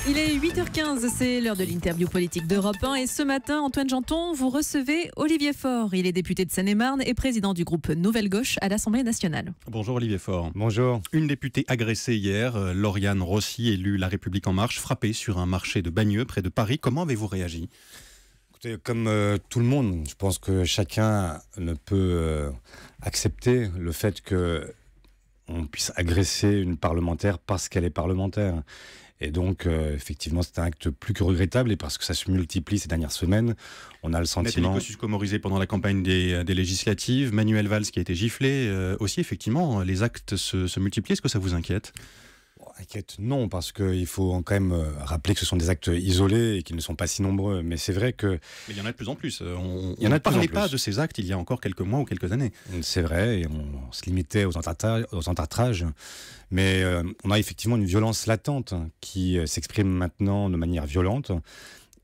Il est 8h15, c'est l'heure de l'interview politique d'Europe 1 et ce matin, Antoine Janton, vous recevez Olivier Faure. Il est député de Seine-et-Marne et président du groupe Nouvelle Gauche à l'Assemblée nationale. Bonjour Olivier Faure. Bonjour. Une députée agressée hier, Lauriane Rossi, élue La République En Marche, frappée sur un marché de Bagneux près de Paris. Comment avez-vous réagi ? Écoutez, comme tout le monde, je pense que chacun ne peut accepter le fait qu'on puisse agresser une parlementaire parce qu'elle est parlementaire. Et donc, effectivement, c'est un acte plus que regrettable et parce que ça se multiplie ces dernières semaines, on a le sentiment... Nathalie Kosciusko-Morizet pendant la campagne des législatives, Manuel Valls qui a été giflé. Aussi, effectivement, les actes se multiplient. Est-ce que ça vous inquiète ? Inquiète, non, parce qu'il faut quand même rappeler que ce sont des actes isolés et qu'ils ne sont pas si nombreux. Mais c'est vrai que... Mais il y en a de plus en plus. On ne parlait pas de ces actes il y a encore quelques mois ou quelques années. C'est vrai, et on se limitait aux entartrages. Mais on a effectivement une violence latente qui s'exprime maintenant de manière violente.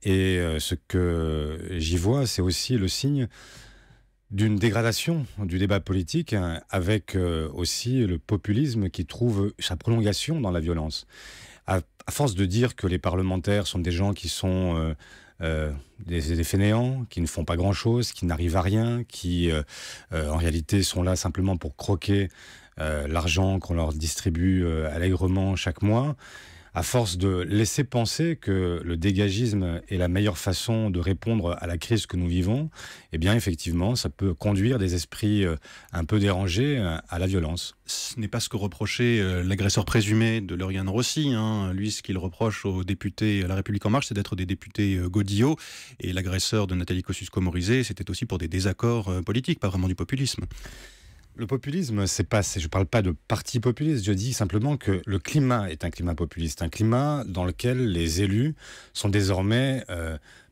Et ce que j'y vois, c'est aussi le signe d'une dégradation du débat politique, avec aussi le populisme qui trouve sa prolongation dans la violence. À force de dire que les parlementaires sont des gens qui sont des fainéants, qui ne font pas grand-chose, qui n'arrivent à rien, qui en réalité sont là simplement pour croquer l'argent qu'on leur distribue allègrement chaque mois, à force de laisser penser que le dégagisme est la meilleure façon de répondre à la crise que nous vivons, eh bien effectivement, ça peut conduire des esprits un peu dérangés à la violence. Ce n'est pas ce que reprochait l'agresseur présumé de Lauriane Rossi. Lui, ce qu'il reproche aux députés La République En Marche, c'est d'être des députés godillots. Et l'agresseur de Nathalie Kosciusko-Morizet, c'était aussi pour des désaccords politiques, pas vraiment du populisme. Le populisme, je ne parle pas de parti populiste, je dis simplement que le climat est un climat populiste, un climat dans lequel les élus sont désormais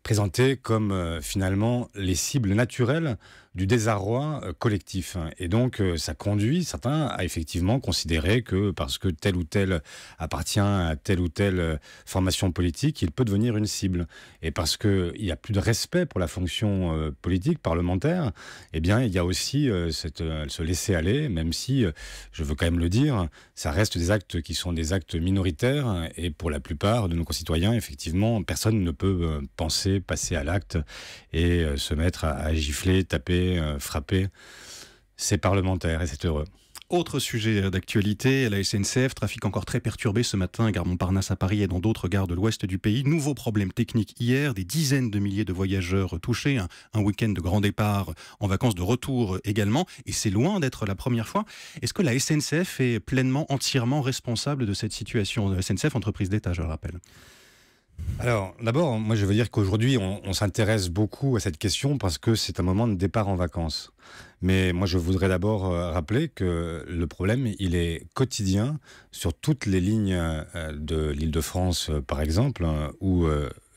présentés comme finalement les cibles naturelles du désarroi collectif. Et donc ça conduit certains à effectivement considérer que parce que tel ou tel appartient à telle ou telle formation politique, il peut devenir une cible. Et parce qu'il n'y a plus de respect pour la fonction politique, parlementaire, eh bien il y a aussi ce laisser-aller, même si, je veux quand même le dire, ça reste des actes qui sont des actes minoritaires et pour la plupart de nos concitoyens, effectivement, personne ne peut passer à l'acte et se mettre à gifler, taper, frapper ces parlementaires, et c'est heureux. Autre sujet d'actualité, la SNCF, trafic encore très perturbé ce matin, gare Montparnasse à Paris et dans d'autres gares de l'ouest du pays. Nouveau problème technique hier, des dizaines de milliers de voyageurs touchés, un week-end de grand départ en vacances de retour également, et c'est loin d'être la première fois. Est-ce que la SNCF est pleinement, entièrement responsable de cette situation ? La SNCF, entreprise d'État, je le rappelle. Alors, d'abord, moi je veux dire qu'aujourd'hui, on s'intéresse beaucoup à cette question parce que c'est un moment de départ en vacances. Mais moi, je voudrais d'abord rappeler que le problème, il est quotidien sur toutes les lignes de l'Île-de-France, par exemple, où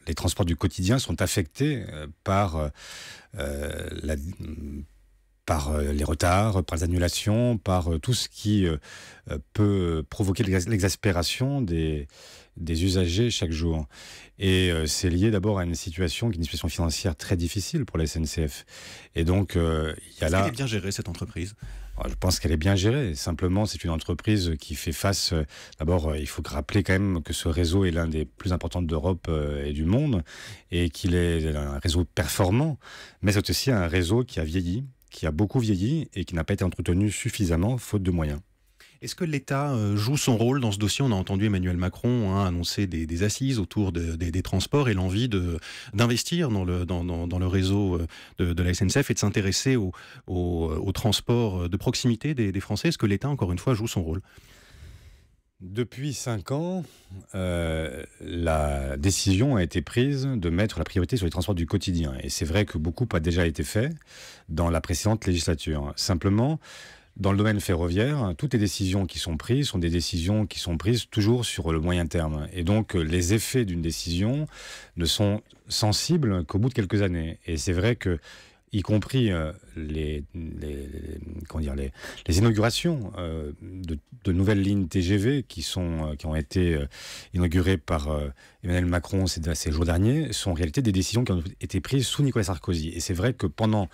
les transports du quotidien sont affectés par les retards, par les annulations, par tout ce qui peut provoquer l'exaspération des usagers chaque jour. Et c'est lié d'abord à une situation qui est une situation financière très difficile pour la SNCF. Et donc, il y a Est-ce là... qu'elle est bien gérée, cette entreprise ? Je pense qu'elle est bien gérée. Simplement, c'est une entreprise qui fait face... D'abord, il faut rappeler quand même que ce réseau est l'un des plus importants d'Europe et du monde, et qu'il est un réseau performant. Mais c'est aussi un réseau qui a vieilli, qui a beaucoup vieilli et qui n'a pas été entretenu suffisamment, faute de moyens. Est-ce que l'État joue son rôle dans ce dossier ? On a entendu Emmanuel Macron annoncer des assises autour des transports et l'envie d'investir dans le réseau de la SNCF et de s'intéresser au transport de proximité des Français. Est-ce que l'État, encore une fois, joue son rôle ? Depuis 5 ans, la décision a été prise de mettre la priorité sur les transports du quotidien. Et c'est vrai que beaucoup a déjà été fait dans la précédente législature. Simplement, dans le domaine ferroviaire, toutes les décisions qui sont prises sont des décisions qui sont prises toujours sur le moyen terme. Et donc, les effets d'une décision ne sont sensibles qu'au bout de quelques années. Et c'est vrai que y compris les inaugurations de nouvelles lignes TGV qui ont été inaugurées par Emmanuel Macron ces jours derniers, sont en réalité des décisions qui ont été prises sous Nicolas Sarkozy. Et c'est vrai que pendant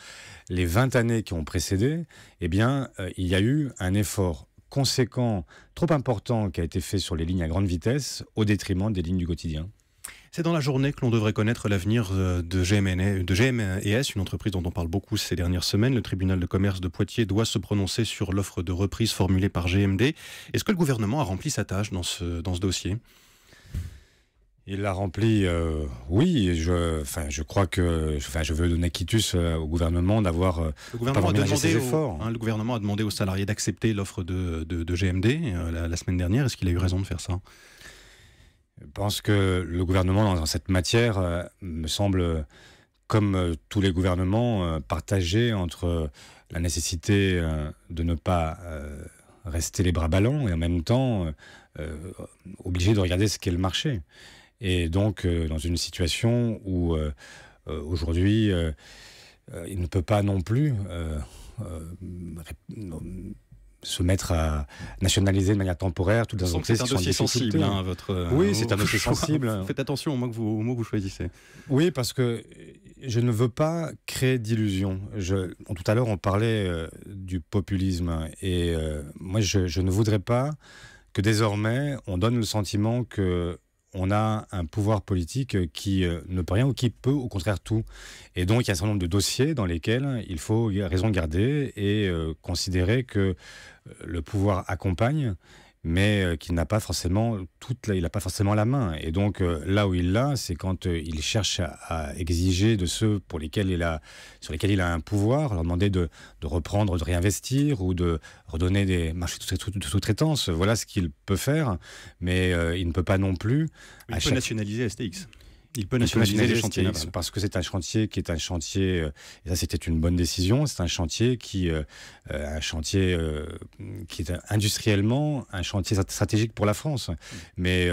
les 20 années qui ont précédé, eh bien, il y a eu un effort conséquent, trop important qui a été fait sur les lignes à grande vitesse au détriment des lignes du quotidien. C'est dans la journée que l'on devrait connaître l'avenir de GMS, une entreprise dont on parle beaucoup ces dernières semaines. Le tribunal de commerce de Poitiers doit se prononcer sur l'offre de reprise formulée par GMD. Est-ce que le gouvernement a rempli sa tâche dans ce dossier ? Il l'a rempli, oui. Je crois que, je veux donner quitus au gouvernement d'avoir le gouvernement pas ménagé ses efforts. Le gouvernement a demandé aux salariés d'accepter l'offre de GMD la semaine dernière. Est-ce qu'il a eu raison de faire ça ? Je pense que le gouvernement, dans cette matière, me semble, comme tous les gouvernements, partagé entre la nécessité de ne pas rester les bras ballants et en même temps obligé de regarder ce qu'est le marché. Et donc, dans une situation où aujourd'hui, il ne peut pas non plus se mettre à nationaliser de manière temporaire toutes les entreprises qui sont en difficulté. C'est un dossier sensible, votre oui, c'est un dossier sensible. Faites attention aux mots que vous choisissez. Oui, parce que je ne veux pas créer d'illusions. Tout à l'heure, on parlait du populisme. Et moi, je ne voudrais pas que désormais, on donne le sentiment que on a un pouvoir politique qui ne peut rien ou qui peut au contraire tout. Et donc, il y a un certain nombre de dossiers dans lesquels il faut raison garder et considérer que le pouvoir accompagne, mais qu'il n'a pas forcément il n'a pas forcément la main. Et donc, là où il l'a, c'est quand il cherche à exiger de ceux sur lesquels il a un pouvoir, leur demander de reprendre, de réinvestir ou de redonner des marchés de sous-traitance. Voilà ce qu'il peut faire, mais il ne peut pas non plus... Il peut nationaliser STX. Il peut nationaliser les chantiers navals. Parce que c'est un chantier qui est un chantier, et ça c'était une bonne décision, c'est un chantier qui est industriellement un chantier stratégique pour la France. Mais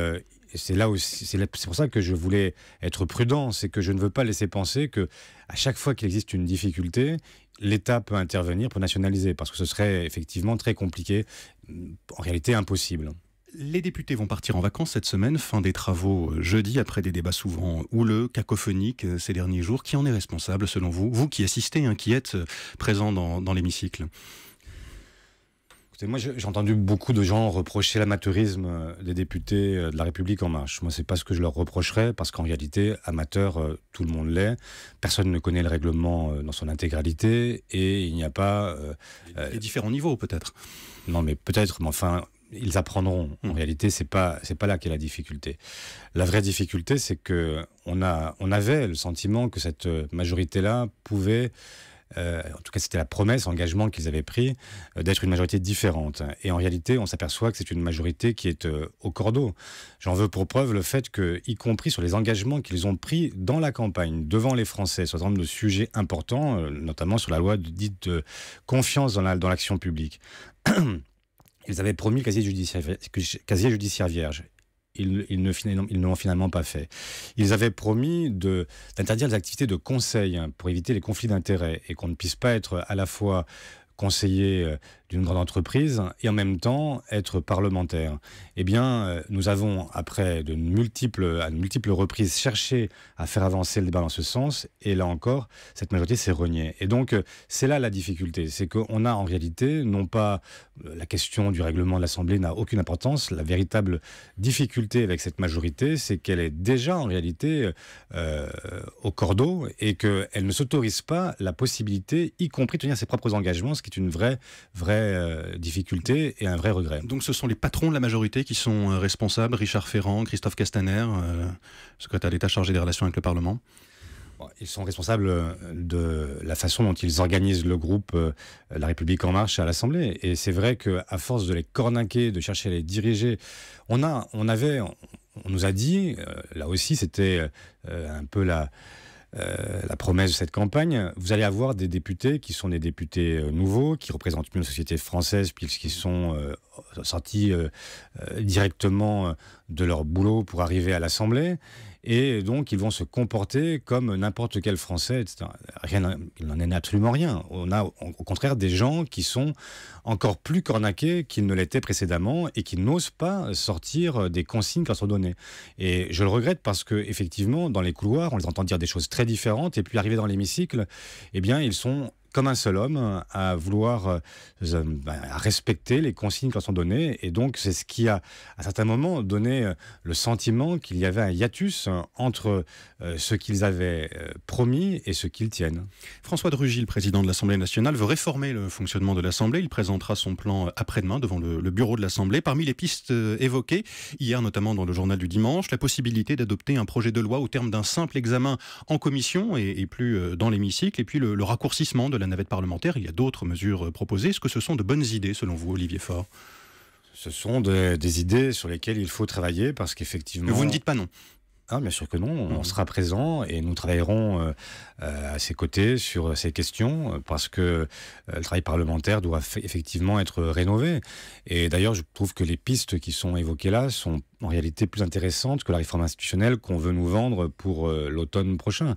c'est là aussi, c'est pour ça que je voulais être prudent, c'est que je ne veux pas laisser penser que à chaque fois qu'il existe une difficulté, l'État peut intervenir pour nationaliser, parce que ce serait effectivement très compliqué, en réalité impossible. Les députés vont partir en vacances cette semaine, fin des travaux jeudi, après des débats souvent houleux, cacophoniques ces derniers jours. Qui en est responsable selon vous ? Vous qui assistez, qui êtes présent dans l'hémicycle. Écoutez, moi j'ai entendu beaucoup de gens reprocher l'amateurisme des députés de La République En Marche. Moi c'est pas ce que je leur reprocherais, parce qu'en réalité, amateur, tout le monde l'est. Personne ne connaît le règlement dans son intégralité et il n'y a pas... Les différents niveaux peut-être. Non mais peut-être, mais enfin... Ils apprendront. En réalité, c'est pas là qu'est la difficulté. La vraie difficulté, c'est que on avait le sentiment que cette majorité-là pouvait, en tout cas c'était la promesse, l'engagement qu'ils avaient pris, d'être une majorité différente. Et en réalité, on s'aperçoit que c'est une majorité qui est au cordeau. J'en veux pour preuve le fait que, y compris sur les engagements qu'ils ont pris dans la campagne, devant les Français, sur un certain nombre de sujets importants, notamment sur la loi dite de confiance dans l'action publique, ils avaient promis le casier judiciaire vierge. Ils ne l'ont finalement pas fait. Ils avaient promis d'interdire les activités de conseil pour éviter les conflits d'intérêts et qu'on ne puisse pas être à la fois conseiller d'une grande entreprise et en même temps être parlementaire. Eh bien, nous avons, après à de multiples reprises, cherché à faire avancer le débat dans ce sens, et là encore, cette majorité s'est reniée. Et donc, c'est là la difficulté, c'est qu'on a en réalité, non pas la question du règlement de l'Assemblée n'a aucune importance, la véritable difficulté avec cette majorité, c'est qu'elle est déjà en réalité au cordeau et qu'elle ne s'autorise pas la possibilité, y compris de tenir ses propres engagements, ce qui est une vraie difficulté et un vrai regret. Donc ce sont les patrons de la majorité qui sont responsables, Richard Ferrand, Christophe Castaner, secrétaire d'État chargé des relations avec le Parlement. Ils sont responsables de la façon dont ils organisent le groupe La République En Marche à l'Assemblée. Et c'est vrai qu'à force de les cornaquer, de chercher à les diriger, on nous a dit, là aussi c'était un peu la promesse de cette campagne, vous allez avoir des députés qui sont des députés nouveaux, qui représentent mieux la société française, puisqu'ils sont sortis directement de leur boulot pour arriver à l'Assemblée. Et donc, ils vont se comporter comme n'importe quel Français, etc. Il n'en est absolument rien. On a au contraire des gens qui sont encore plus cornaqués qu'ils ne l'étaient précédemment et qui n'osent pas sortir des consignes qui leur sont données. Et je le regrette parce qu'effectivement, dans les couloirs, on les entend dire des choses très différentes et puis arrivés dans l'hémicycle, eh bien, ils sont comme un seul homme, à vouloir à respecter les consignes qui leur sont données. Et donc, c'est ce qui a, à certains moments, donné le sentiment qu'il y avait un hiatus entre ce qu'ils avaient promis et ce qu'ils tiennent. François de Rugy, le président de l'Assemblée nationale, veut réformer le fonctionnement de l'Assemblée. Il présentera son plan après-demain devant le bureau de l'Assemblée. Parmi les pistes évoquées, hier notamment dans le journal du dimanche, la possibilité d'adopter un projet de loi au terme d'un simple examen en commission et plus dans l'hémicycle. Et puis le raccourcissement de la navette parlementaire. Il y a d'autres mesures proposées. Est-ce que ce sont de bonnes idées selon vous, Olivier Faure ? Ce sont des idées sur lesquelles il faut travailler parce qu'effectivement... Mais vous ne dites pas non. Ah, bien sûr que non, on sera présent et nous travaillerons à ses côtés sur ces questions parce que le travail parlementaire doit effectivement être rénové. Et d'ailleurs, je trouve que les pistes qui sont évoquées là sont en réalité plus intéressantes que la réforme institutionnelle qu'on veut nous vendre pour l'automne prochain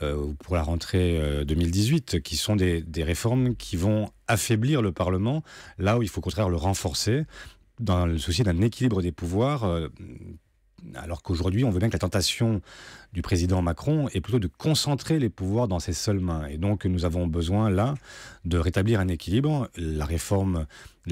ou pour la rentrée 2018, qui sont des réformes qui vont affaiblir le Parlement là où il faut au contraire le renforcer dans le souci d'un équilibre des pouvoirs. Alors qu'aujourd'hui, on veut bien que la tentation du président Macron est plutôt de concentrer les pouvoirs dans ses seules mains. Et donc, nous avons besoin, là, de rétablir un équilibre. Les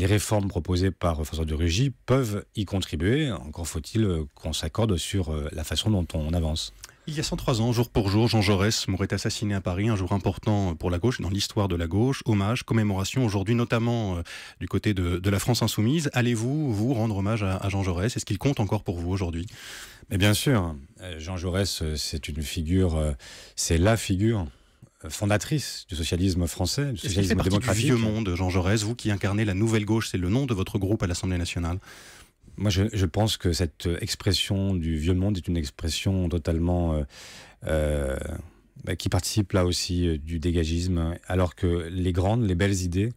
réformes proposées par François de Rugy peuvent y contribuer. Encore faut-il qu'on s'accorde sur la façon dont on avance. Il y a 103 ans, jour pour jour, Jean Jaurès mourait assassiné à Paris, un jour important pour la gauche, dans l'histoire de la gauche. Hommage, commémoration aujourd'hui, notamment du côté de la France insoumise. Allez-vous, vous, rendre hommage à Jean Jaurès ? Est-ce qu'il compte encore pour vous aujourd'hui ? Mais bien sûr, Jean Jaurès, c'est la figure fondatrice du socialisme français, du socialisme démocratique. Du vieux monde, Jean Jaurès, vous qui incarnez la nouvelle gauche, c'est le nom de votre groupe à l'Assemblée nationale. Moi, je pense que cette expression du vieux monde est une expression totalement qui participe là aussi du dégagisme, alors que les belles idées,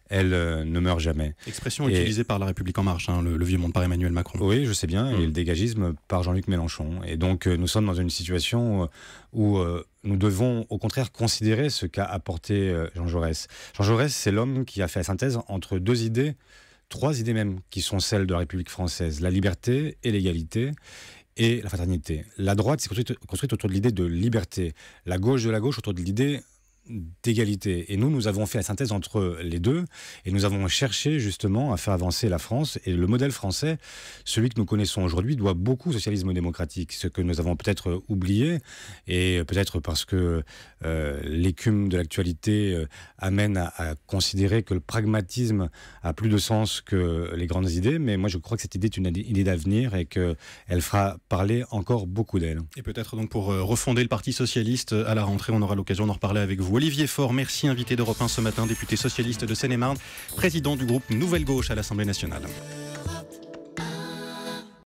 elles ne meurent jamais. Expression utilisée par La République En Marche, le vieux monde par Emmanuel Macron. Oui, je sais bien, et le dégagisme par Jean-Luc Mélenchon. Et donc, nous sommes dans une situation où nous devons, au contraire, considérer ce qu'a apporté Jean Jaurès. Jean Jaurès, c'est l'homme qui a fait la synthèse entre trois idées même, qui sont celles de la République française, la liberté et l'égalité et la fraternité. La droite s'est construite autour de l'idée de liberté, la gauche de la gauche autour de l'idée d'égalité. Et nous avons fait la synthèse entre les deux et nous avons cherché justement à faire avancer la France. Et le modèle français, celui que nous connaissons aujourd'hui, doit beaucoup au socialisme démocratique, ce que nous avons peut-être oublié, et peut-être parce que l'écume de l'actualité amène à considérer que le pragmatisme a plus de sens que les grandes idées. Mais moi, je crois que cette idée est une idée d'avenir et qu'elle fera parler encore beaucoup d'elle. Et peut-être donc pour refonder le Parti socialiste à la rentrée, on aura l'occasion d'en reparler avec vous. Olivier Faure, merci, invité d'Europe 1 ce matin, député socialiste de Seine-et-Marne, président du groupe Nouvelle Gauche à l'Assemblée nationale.